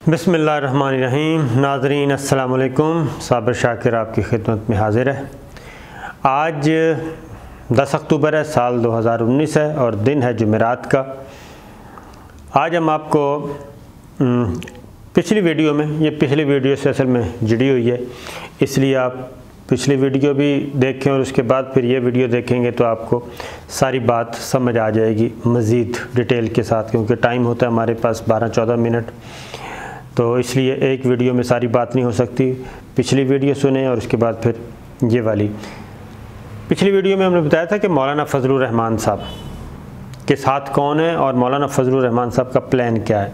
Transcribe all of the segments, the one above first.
बिस्मिल्लाहिर्रहमानिर्रहीम। नाज़रीन अस्सलाम वालेकुम। साबिर शाकिर आपकी खिदमत में हाज़िर है। आज 10 अक्टूबर है, साल 2019 है और दिन है जुमेरात का। आज हम आपको पिछली वीडियो में, ये पिछली वीडियो से असल में जुड़ी हुई है, इसलिए आप पिछली वीडियो भी देखें और उसके बाद फिर ये वीडियो देखेंगे तो आपको सारी बात समझ आ जाएगी मज़ीद डिटेल के साथ, क्योंकि टाइम होता है हमारे पास 12-14 मिनट, तो इसलिए एक वीडियो में सारी बात नहीं हो सकती। पिछली वीडियो सुने और उसके बाद फिर ये वाली। पिछली वीडियो में हमने बताया था कि मौलाना फजलुर रहमान साहब के साथ कौन है और मौलाना फजलुर रहमान साहब का प्लान क्या है,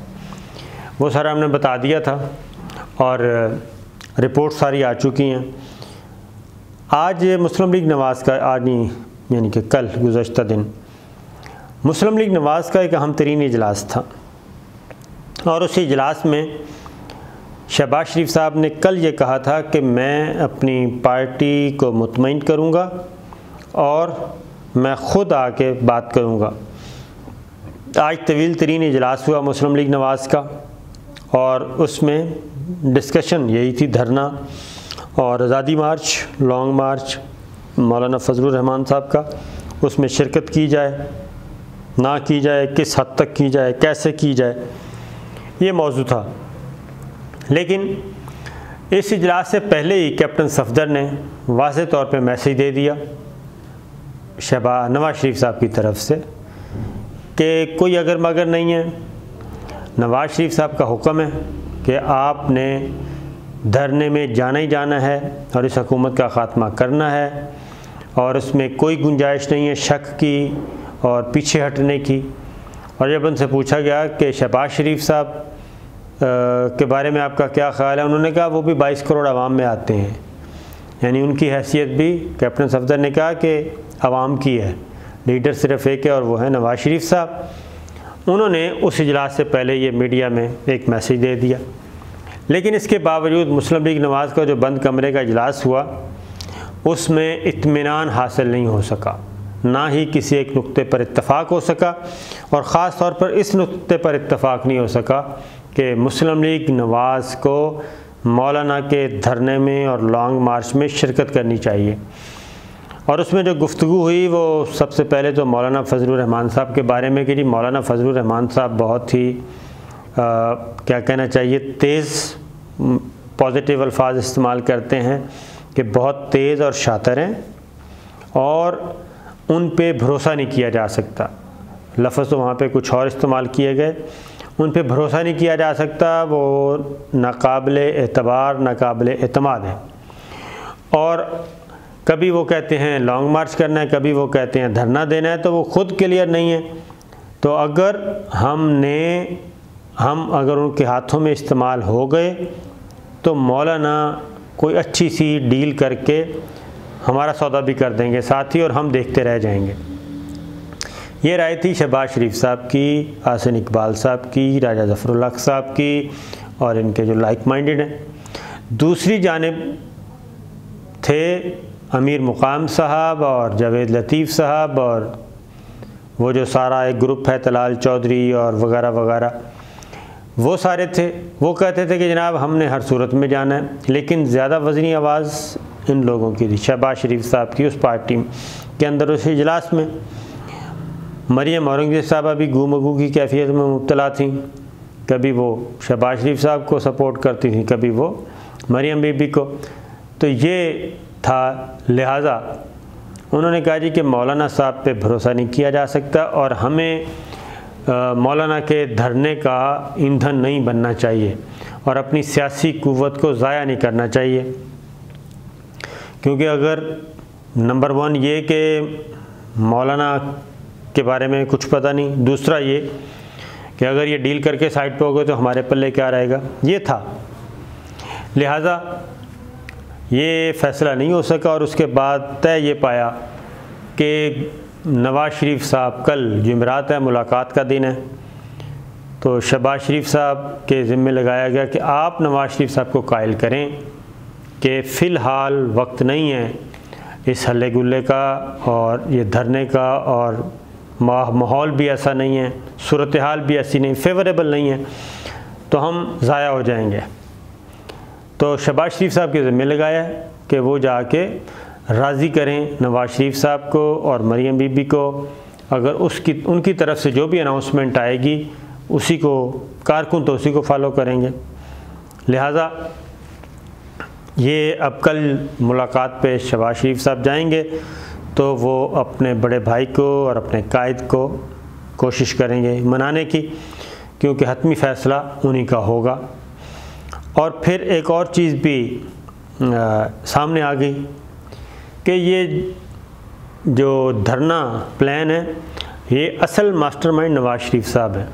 वो सारा हमने बता दिया था और रिपोर्ट सारी आ चुकी हैं। आज मुस्लिम लीग नवाज़ का, आज नहीं यानी कि कल गुज़श्ता दिन मुस्लिम लीग नवाज़ का एक अहम तरीन इजलास था और उस इजलास में शहबाज शरीफ साहब ने कल ये कहा था कि मैं अपनी पार्टी को मुतमईन करूँगा और मैं ख़ुद आके बात करूँगा। आज तवील तरीन इजलास हुआ मुस्लिम लीग नवाज़ का और उसमें डिस्कशन यही थी, धरना और आज़ादी मार्च, लॉन्ग मार्च मौलाना फजलुर रहमान साहब का, उसमें शिरकत की जाए ना की जाए, किस हद तक की जाए, कैसे की जाए, ये मौजू था। लेकिन इस इजलास से पहले ही कैप्टन सफदर ने वाज़ेह तौर पे मैसेज दे दिया नवाज़ शरीफ साहब की तरफ से कि कोई अगर मगर नहीं है। नवाज़ शरीफ साहब का हुक्म है कि आपने धरने में जाना ही जाना है और इस हुकूमत का ख़ात्मा करना है और उसमें कोई गुंजाइश नहीं है शक की और पीछे हटने की। और जब उनसे पूछा गया कि शहबाज शरीफ साहब के बारे में आपका क्या ख़्याल है, उन्होंने कहा वो भी 22 करोड़ आवाम में आते हैं, यानी उनकी हैसियत भी कैप्टन सफदर ने कहा कि आवाम की है, लीडर सिर्फ एक है और वो है नवाज़ शरीफ साहब। उन्होंने उस इजलास से पहले ये मीडिया में एक मैसेज दे दिया। लेकिन इसके बावजूद मुस्लिम लीग नवाज़ का जो बंद कमरे का इजलास हुआ उसमें इत्मीनान हासिल नहीं हो सका, ना ही किसी एक नुक्ते पर इत्तफ़ाक़ हो सका और ख़ास तौर पर इस नुक्ते पर इत्तफ़ाक़ नहीं हो सका कि मुस्लिम लीग नवाज़ को मौलाना के धरने में और लॉन्ग मार्च में शिरकत करनी चाहिए। और उसमें जो गुफ्तगू हुई वो सबसे पहले तो मौलाना फजलुर रहमान साहब के बारे में की। मौलाना फजलुर रहमान साहब बहुत ही क्या कहना चाहिए, तेज़ पॉजिटिव अल्फाज इस्तेमाल करते हैं कि बहुत तेज़ और शातिर हैं और उन पे भरोसा नहीं किया जा सकता। लफ्ज़ तो वहाँ पे कुछ और इस्तेमाल किए गए, उन पे भरोसा नहीं किया जा सकता, वो नाकाबिले एतबार नाकाबिले एतमाद है। और कभी वो कहते हैं लॉन्ग मार्च करना है, कभी वो कहते हैं धरना देना है, तो वो ख़ुद क्लियर नहीं है। तो अगर हम अगर उनके हाथों में इस्तेमाल हो गए तो मौलाना कोई अच्छी सी डील करके हमारा सौदा भी कर देंगे साथ ही और हम देखते रह जाएंगे। ये राय थी शहबाज शरीफ साहब की, आसिन इकबाल साहब की, राजा ज़फ़रुल हक़ साहब की और इनके जो लाइक माइंडेड हैं। दूसरी जानिब थे अमीर मुकाम साहब और जावेद लतीफ़ साहब और वो जो सारा एक ग्रुप है, तलाल चौधरी और वगैरह वगैरह, वो सारे थे। वो कहते थे कि जनाब हमने हर सूरत में जाना है। लेकिन ज़्यादा वज़नी आवाज़ इन लोगों की थी, शहबाज शरीफ साहब की, उस पार्टी के अंदर उस इजलास में। मरियम औरंगज़ेब साहबा भी गूमगू की कैफियत में मुब्तला थीं, कभी वो शहबाज शरीफ साहब को सपोर्ट करती थीं, कभी वो मरियम बीबी को। तो ये था, लिहाजा उन्होंने कहा जी कि मौलाना साहब पे भरोसा नहीं किया जा सकता और हमें मौलाना के धरने का ईंधन नहीं बनना चाहिए और अपनी सियासी क़ुव्वत को ज़ाया नहीं करना चाहिए। क्योंकि अगर नंबर 1 ये कि मौलाना के बारे में कुछ पता नहीं, दूसरा ये कि अगर ये डील करके साइड पे हो गए तो हमारे पल्ले क्या रहेगा, ये था। लिहाजा ये फ़ैसला नहीं हो सका और उसके बाद तय ये पाया कि नवाज़ शरीफ साहब, कल जुमेरात है, मुलाकात का दिन है, तो शहबाज शरीफ साहब के ज़िम्मे लगाया गया कि आप नवाज़ शरीफ साहब को कायल करें कि फ़िलहाल वक्त नहीं है इस हल्ले गुल्ले का और ये धरने का और माहौल भी ऐसा नहीं है, सूरत हाल भी ऐसी नहीं, फेवरेबल नहीं है, तो हम ज़ाया हो जाएंगे। तो शहबाज शरीफ साहब के ज़िम्मे लगाया है कि वो जाके राज़ी करें नवाज़ शरीफ साहब को और मरियम बीबी को। अगर उनकी तरफ से जो भी अनाउंसमेंट आएगी उसी को कारकुन तो उसी को फॉलो करेंगे। लिहाजा ये अब कल मुलाकात पे शहबाज शरीफ साहब जाएंगे तो वो अपने बड़े भाई को और अपने कायद को कोशिश करेंगे मनाने की, क्योंकि हतमी फ़ैसला उन्हीं का होगा। और फिर एक और चीज़ भी सामने आ गई कि ये जो धरना प्लान है ये असल मास्टरमाइंड नवाज़ शरीफ साहब है।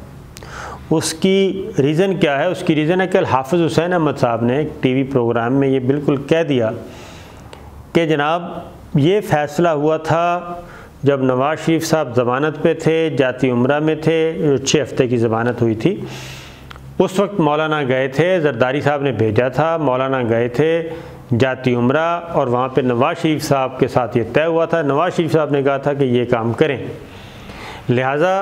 उसकी रीज़न क्या है? उसकी रीज़न है कल हाफिज़ हुसैन अहमद साहब ने एक टीवी प्रोग्राम में ये बिल्कुल कह दिया कि जनाब ये फ़ैसला हुआ था जब नवाज़ शरीफ साहब ज़मानत पे थे, जाती उम्रा में थे, 6 हफ्ते की ज़मानत हुई थी। उस वक्त मौलाना गए थे, जरदारी साहब ने भेजा था, मौलाना गए थे जाती उम्रा और वहाँ पे नवाज़ शरीफ साहब के साथ ये तय हुआ था। नवाज़ शरीफ साहब ने कहा था कि ये काम करें। लिहाजा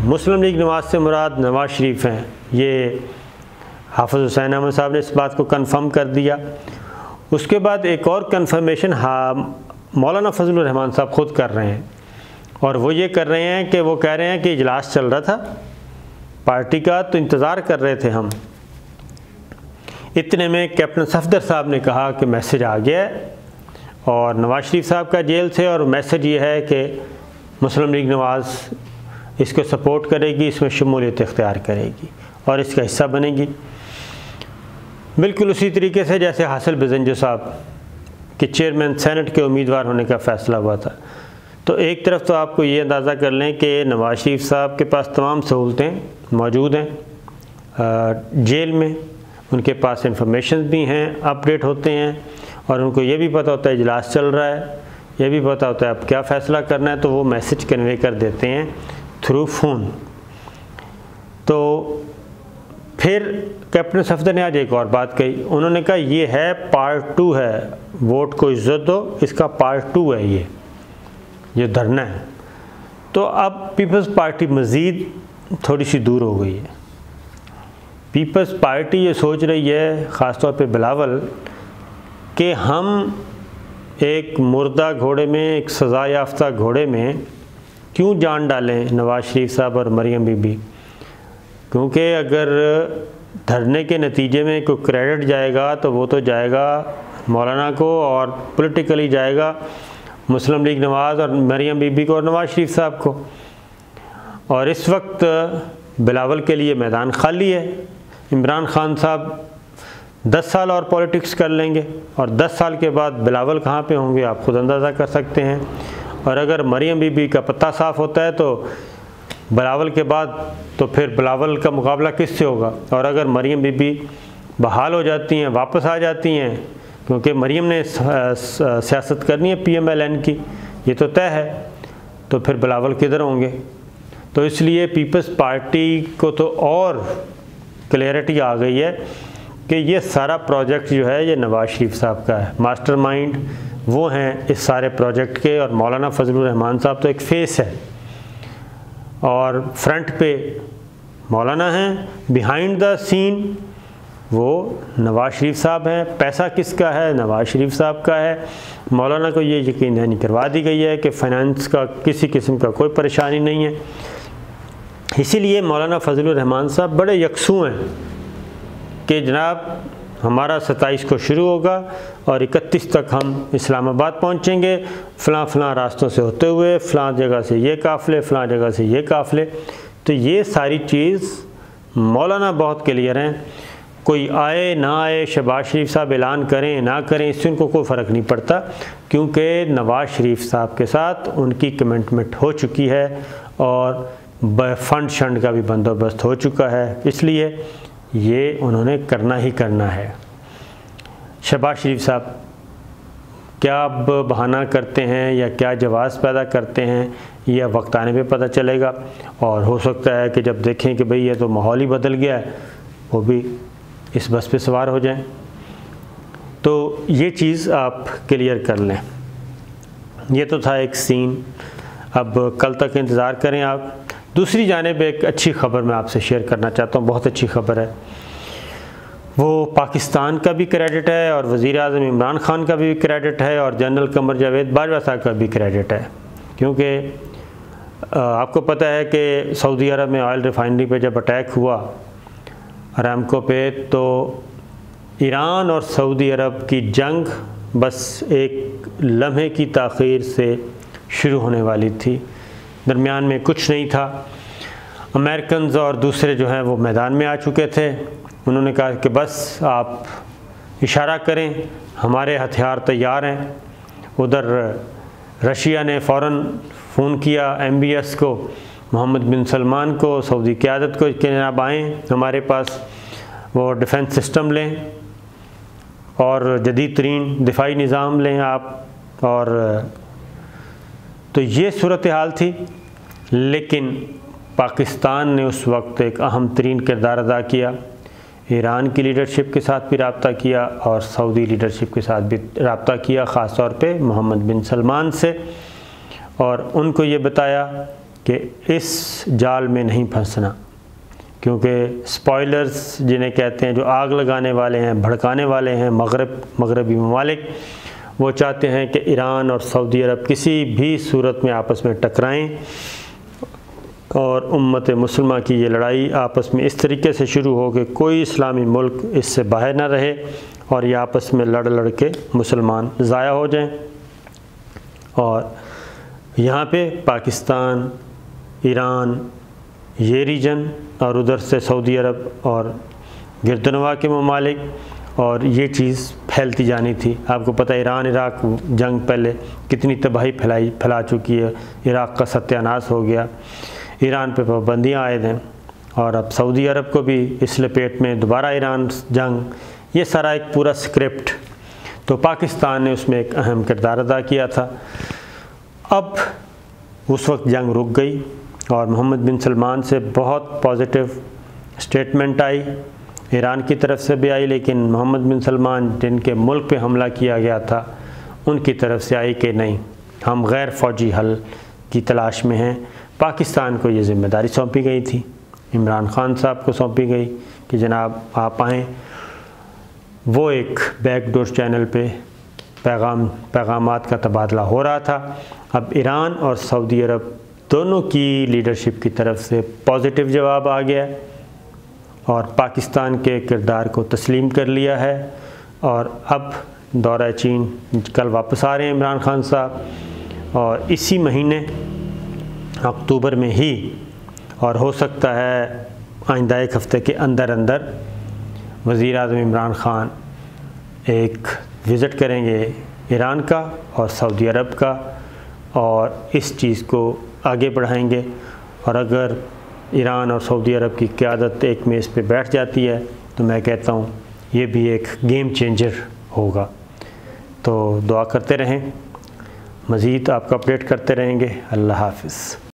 मुस्लिम लीग नवाज़ से मुराद नवाज़ शरीफ हैं, ये हाफिज़ हुसैन अहमद साहब ने इस बात को कन्फर्म कर दिया। उसके बाद एक और कन्फर्मेशन मौलाना फजलुर रहमान साहब ख़ुद कर रहे हैं, और वो ये कर रहे हैं कि वो कह रहे हैं कि इजलास चल रहा था पार्टी का, तो इंतज़ार कर रहे थे हम। इतने में कैप्टन सफदर साहब ने कहा कि मैसेज आ गया है और नवाज़ शरीफ साहब का जेल से, और मैसेज ये है कि मुस्लिम लीग नवाज़ इसको सपोर्ट करेगी, इसमें शमूलियत इख्तियार करेगी और इसका हिस्सा बनेगी। बिल्कुल उसी तरीके से जैसे हासिल बिजंजो साहब के चेयरमैन सेनेट के उम्मीदवार होने का फ़ैसला हुआ था। तो एक तरफ तो आपको ये अंदाज़ा कर लें कि नवाज़ शरीफ साहब के पास तमाम सहूलतें मौजूद हैं जेल में, उनके पास इंफॉर्मेशन भी हैं, अपडेट होते हैं, और उनको ये भी पता होता है इजलास चल रहा है, ये भी पता होता है अब क्या फ़ैसला करना है, तो वो मैसेज कन्वे कर देते हैं थ्रू फ़ोन। तो फिर कैप्टन सफदर ने आज एक और बात कही, उन्होंने कहा ये है पार्ट 2 है, वोट को इज़्ज़त दो, इसका पार्ट 2 है ये धरना है। तो अब पीपल्स पार्टी मज़ीद थोड़ी सी दूर हो गई है। पीपल्स पार्टी ये सोच रही है, ख़ास तौर पे बिलावल, कि हम एक मुर्दा घोड़े में, एक सज़ा याफ्ता घोड़े में क्यों जान डालें नवाज़ शरीफ साहब और मरियम बीबी, क्योंकि अगर धरने के नतीजे में कोई क्रेडिट जाएगा तो वो तो जाएगा मौलाना को, और पॉलिटिकली जाएगा मुस्लिम लीग नवाज़ और मरियम बीबी को और नवाज़ शरीफ साहब को। और इस वक्त बिलावल के लिए मैदान खाली है। इमरान खान साहब 10 साल और पॉलिटिक्स कर लेंगे, और 10 साल के बाद बिलावल कहाँ पे होंगे आप खुद अंदाज़ा कर सकते हैं। और अगर मरियम बीबी का पत्ता साफ़ होता है तो बिलावल के बाद तो फिर बिलावल का मुकाबला किससे होगा। और अगर मरियम बीबी बहाल हो जाती हैं, वापस आ जाती हैं, क्योंकि मरियम ने सियासत करनी है PMLN की, ये तो तय है, तो फिर बिलावल किधर होंगे। तो इसलिए पीपल्स पार्टी को तो और क्लियरिटी आ गई है कि ये सारा प्रोजेक्ट जो है ये नवाज़ शरीफ साहब का है, मास्टरमाइंड वो हैं इस सारे प्रोजेक्ट के, और मौलाना फजलुर रहमान साहब तो एक फेस है, और फ्रंट पे मौलाना हैं, बिहाइंड द सीन वो नवाज़ शरीफ साहब हैं। पैसा किसका है? नवाज़ शरीफ साहब का है। मौलाना को ये यकीन दहानी करवा दी गई है कि फ़ाइनेंस का किसी किस्म का कोई परेशानी नहीं है। इसीलिए मौलाना फजलुर रहमान साहब बड़े यकसू हैं कि जनाब हमारा 27 को शुरू होगा और 31 तक हम इस्लामाबाद पहुंचेंगे, फ़लाँ रास्तों से होते हुए, फ़लाँ जगह से ये काफ़िले, फ़लाँ जगह से ये काफ़िले। तो ये सारी चीज़ मौलाना बहुत क्लियर हैं। कोई आए ना आए, शहबाज शरीफ साहब ऐलान करें ना करें, इससे उनको कोई फ़र्क नहीं पड़ता, क्योंकि नवाज़ शरीफ साहब के साथ उनकी कमिटमेंट हो चुकी है और फंड शंड का भी बंदोबस्त हो चुका है। इसलिए ये उन्होंने करना ही करना है। शहबाज शरीफ साहब क्या अब बहाना करते हैं या क्या जवाज़ पैदा करते हैं, यह वक्त आने पे पता चलेगा। और हो सकता है कि जब देखें कि भाई ये तो माहौल ही बदल गया है, वो भी इस बस पे सवार हो जाएं। तो ये चीज़ आप क्लियर कर लें। ये तो था एक सीन। अब कल तक इंतज़ार करें आप दूसरी जानिब एक अच्छी ख़बर मैं आपसे शेयर करना चाहता हूँ, बहुत अच्छी ख़बर है। वो पाकिस्तान का भी क्रेडिट है और वज़ीर-ए-आज़म इमरान ख़ान का भी क्रेडिट है और जनरल कमर जावेद बाजवा साहब का भी क्रेडिट है। क्योंकि आपको पता है कि सऊदी अरब में ऑयल रिफाइनरी पे जब अटैक हुआ अरामको पे, तो ईरान और सऊदी अरब की जंग बस एक लम्हे की ताख़ीर से शुरू होने वाली थी, दरमियान में कुछ नहीं था। अमेरिकन्स और दूसरे जो हैं वो मैदान में आ चुके थे। उन्होंने कहा कि बस आप इशारा करें, हमारे हथियार तैयार हैं। उधर रशिया ने फ़ौरन फ़ोन किया MBS को, मोहम्मद बिन सलमान को, सऊदी क़यादत को कि जनाब आएँ हमारे पास, वो डिफेंस सिस्टम लें और जदीद तरीन दिफाई निज़ाम लें आप। और तो ये सूरत हाल थी। लेकिन पाकिस्तान ने उस वक्त एक अहम तरीन किरदार अदा किया। ईरान की लीडरशिप के साथ भी रब्ता किया और सऊदी लीडरशिप के साथ भी रब्ता किया, ख़ास तौर पे मोहम्मद बिन सलमान से, और उनको ये बताया कि इस जाल में नहीं फंसना, क्योंकि स्पॉयलर्स जिन्हें कहते हैं, जो आग लगाने वाले हैं, भड़काने वाले हैं, मगरबी ममालिक, वो चाहते हैं कि ईरान और सऊदी अरब किसी भी सूरत में आपस में टकराएं और उम्मत मुसलमान की ये लड़ाई आपस में इस तरीके से शुरू हो कि कोई इस्लामी मुल्क इससे बाहर ना रहे और ये आपस में लड़ के मुसलमान ज़ाया हो जाएं। और यहाँ पे पाकिस्तान, ईरान, ये रीजन और उधर से सऊदी अरब और गिरदनवा के ममालिक, और ये चीज़ फैलती जानी थी। आपको पता है ईरान इराक जंग पहले कितनी तबाही फैला चुकी है, इराक का सत्यानाश हो गया, ईरान पे पाबंदियाँ आयद हैं, और अब सऊदी अरब को भी इस लपेट में दोबारा ईरान जंग, ये सारा एक पूरा स्क्रिप्ट। तो पाकिस्तान ने उसमें एक अहम किरदार अदा किया था। अब उस वक्त जंग रुक गई और मोहम्मद बिन सलमान से बहुत पॉजिटिव स्टेटमेंट आई, ईरान की तरफ से भी आई, लेकिन मोहम्मद बिन सलमान जिनके मुल्क पे हमला किया गया था उनकी तरफ से आई कि नहीं, हम गैर फ़ौजी हल की तलाश में हैं। पाकिस्तान को ये ज़िम्मेदारी सौंपी गई थी, इमरान ख़ान साहब को सौंपी गई कि जनाब आप आएँ। वो एक बैकडोर चैनल पे पैगामात का तबादला हो रहा था। अब ईरान और सऊदी अरब दोनों की लीडरशिप की तरफ से पॉजिटिव जवाब आ गया और पाकिस्तान के किरदार को तस्लीम कर लिया है। और अब दौरा चीन कल वापस आ रहे हैं इमरान ख़ान साहब, और इसी महीने अक्टूबर में ही, और हो सकता है आइंदा एक हफ़्ते के अंदर अंदर, वज़ीर-ए-आज़म इमरान ख़ान एक विज़िट करेंगे ईरान का और सऊदी अरब का, और इस चीज़ को आगे बढ़ाएंगे। और अगर ईरान और सऊदी अरब की क़यादत एक मेज़ पे बैठ जाती है तो मैं कहता हूँ ये भी एक गेम चेंजर होगा। तो दुआ करते रहें, मज़ीद आपको अपडेट करते रहेंगे। अल्लाह हाफ़िज़।